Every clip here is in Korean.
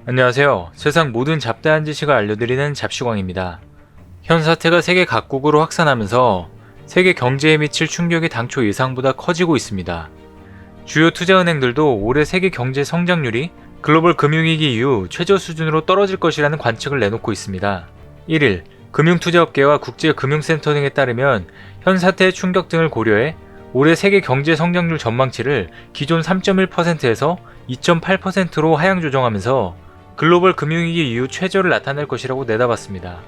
안녕하세요. 세상 모든 잡다한 지식을 알려드리는 잡시광입니다. 현 사태가 세계 각국으로 확산하면서 세계 경제에 미칠 충격이 당초 예상보다 커지고 있습니다. 주요 투자은행들도 올해 세계 경제 성장률이 글로벌 금융위기 이후 최저 수준으로 떨어질 것이라는 관측을 내놓고 있습니다. 1일 금융투자업계와 국제금융센터 등에 따르면 현 사태의 충격 등을 고려해 올해 세계 경제 성장률 전망치를 기존 3.1%에서 2.8%로 하향 조정하면서 글로벌 금융위기 이후 최저를 나타낼 것이라고 내다봤습니다.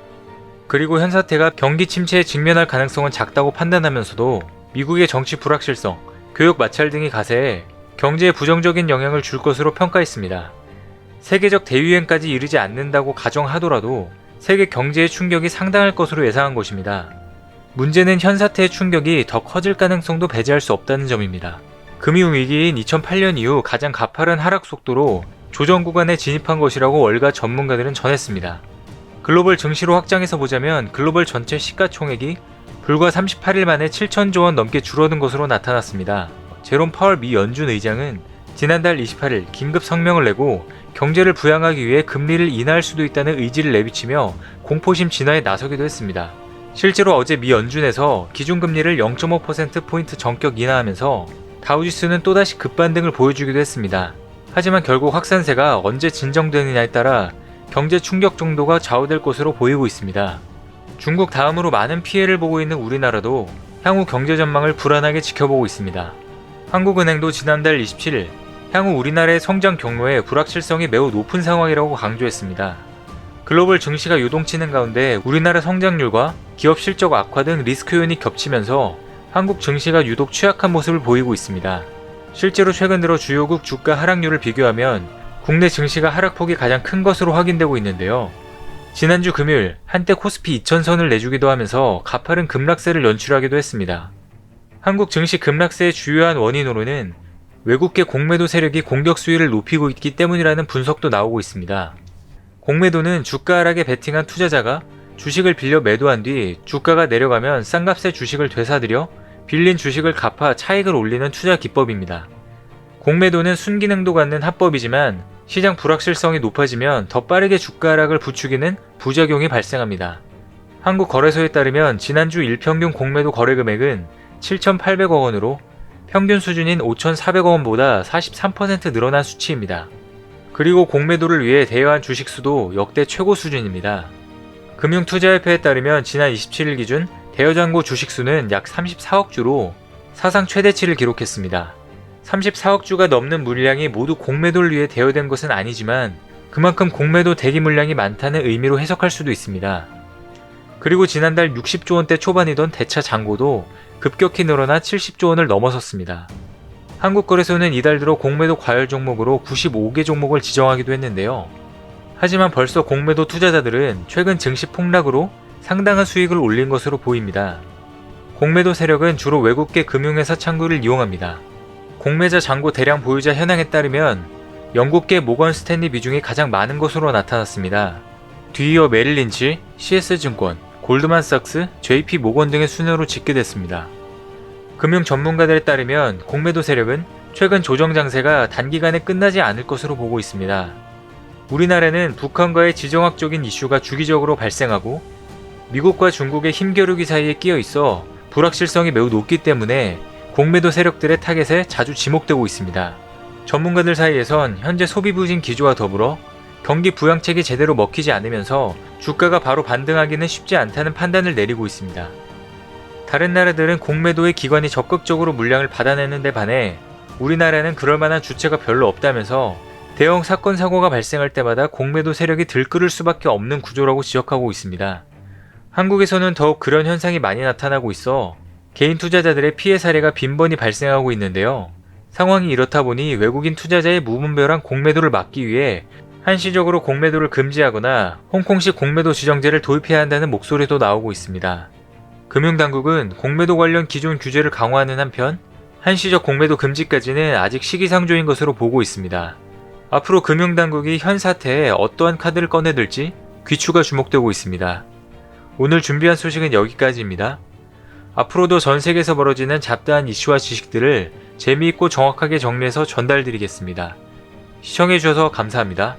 그리고 현 사태가 경기 침체에 직면할 가능성은 작다고 판단하면서도 미국의 정치 불확실성, 교육 마찰 등이 가세해 경제에 부정적인 영향을 줄 것으로 평가했습니다. 세계적 대유행까지 이르지 않는다고 가정하더라도 세계 경제의 충격이 상당할 것으로 예상한 것입니다. 문제는 현 사태의 충격이 더 커질 가능성도 배제할 수 없다는 점입니다. 금융위기인 2008년 이후 가장 가파른 하락 속도로 조정 구간에 진입한 것이라고 월가 전문가들은 전했습니다. 글로벌 증시로 확장해서 보자면 글로벌 전체 시가총액이 불과 38일 만에 7천조 원 넘게 줄어든 것으로 나타났습니다. 제롬 파월 미 연준 의장은 지난달 28일 긴급 성명을 내고 경제를 부양하기 위해 금리를 인하할 수도 있다는 의지를 내비치며 공포심 진화에 나서기도 했습니다. 실제로 어제 미 연준에서 기준금리를 0.5%포인트 전격 인하하면서 다우지수는 또다시 급반등을 보여주기도 했습니다. 하지만 결국 확산세가 언제 진정되느냐에 따라 경제 충격 정도가 좌우될 것으로 보이고 있습니다. 중국 다음으로 많은 피해를 보고 있는 우리나라도 향후 경제 전망을 불안하게 지켜보고 있습니다. 한국은행도 지난달 27일 향후 우리나라의 성장 경로에 불확실성이 매우 높은 상황이라고 강조했습니다. 글로벌 증시가 요동치는 가운데 우리나라 성장률과 기업 실적 악화 등 리스크 요인이 겹치면서 한국 증시가 유독 취약한 모습을 보이고 있습니다. 실제로 최근 들어 주요국 주가 하락률을 비교하면 국내 증시가 하락폭이 가장 큰 것으로 확인되고 있는데요. 지난주 금요일 한때 코스피 2000선을 내주기도 하면서 가파른 급락세를 연출하기도 했습니다. 한국 증시 급락세의 주요한 원인으로는 외국계 공매도 세력이 공격 수위를 높이고 있기 때문이라는 분석도 나오고 있습니다. 공매도는 주가 하락에 베팅한 투자자가 주식을 빌려 매도한 뒤 주가가 내려가면 싼 값에 주식을 되사들여 빌린 주식을 갚아 차익을 올리는 투자 기법입니다. 공매도는 순기능도 갖는 합법이지만 시장 불확실성이 높아지면 더 빠르게 주가 하락을 부추기는 부작용이 발생합니다. 한국거래소에 따르면 지난주 일평균 공매도 거래 금액은 7,800억 원으로 평균 수준인 5,400억 원보다 43% 늘어난 수치입니다. 그리고 공매도를 위해 대여한 주식 수도 역대 최고 수준입니다. 금융투자협회에 따르면 지난 27일 기준 대여잔고 주식수는 약 34억 주로 사상 최대치를 기록했습니다. 34억 주가 넘는 물량이 모두 공매도를 위해 대여된 것은 아니지만 그만큼 공매도 대기 물량이 많다는 의미로 해석할 수도 있습니다. 그리고 지난달 60조 원대 초반이던 대차 잔고도 급격히 늘어나 70조 원을 넘어섰습니다. 한국거래소는 이달 들어 공매도 과열 종목으로 95개 종목을 지정하기도 했는데요. 하지만 벌써 공매도 투자자들은 최근 증시 폭락으로 상당한 수익을 올린 것으로 보입니다. 공매도 세력은 주로 외국계 금융회사 창구를 이용합니다. 공매자 잔고 대량 보유자 현황에 따르면 영국계 모건 스탠리 비중이 가장 많은 것으로 나타났습니다. 뒤이어 메릴린치, CS증권, 골드만삭스, JP 모건 등의 순으로 집계됐습니다. 금융 전문가들에 따르면 공매도 세력은 최근 조정 장세가 단기간에 끝나지 않을 것으로 보고 있습니다. 우리나라는 북한과의 지정학적인 이슈가 주기적으로 발생하고 미국과 중국의 힘겨루기 사이에 끼어 있어 불확실성이 매우 높기 때문에 공매도 세력들의 타겟에 자주 지목되고 있습니다. 전문가들 사이에선 현재 소비 부진 기조와 더불어 경기 부양책이 제대로 먹히지 않으면서 주가가 바로 반등하기는 쉽지 않다는 판단을 내리고 있습니다. 다른 나라들은 공매도의 기관이 적극적으로 물량을 받아내는 데 반해 우리나라는 그럴 만한 주체가 별로 없다면서 대형 사건 사고가 발생할 때마다 공매도 세력이 들끓을 수밖에 없는 구조라고 지적하고 있습니다. 한국에서는 더욱 그런 현상이 많이 나타나고 있어 개인 투자자들의 피해 사례가 빈번히 발생하고 있는데요. 상황이 이렇다 보니 외국인 투자자의 무분별한 공매도를 막기 위해 한시적으로 공매도를 금지하거나 홍콩식 공매도 지정제를 도입해야 한다는 목소리도 나오고 있습니다. 금융당국은 공매도 관련 기존 규제를 강화하는 한편 한시적 공매도 금지까지는 아직 시기상조인 것으로 보고 있습니다. 앞으로 금융당국이 현 사태에 어떠한 카드를 꺼내들지 귀추가 주목되고 있습니다. 오늘 준비한 소식은 여기까지입니다. 앞으로도 전 세계에서 벌어지는 잡다한 이슈와 지식들을 재미있고 정확하게 정리해서 전달드리겠습니다. 시청해주셔서 감사합니다.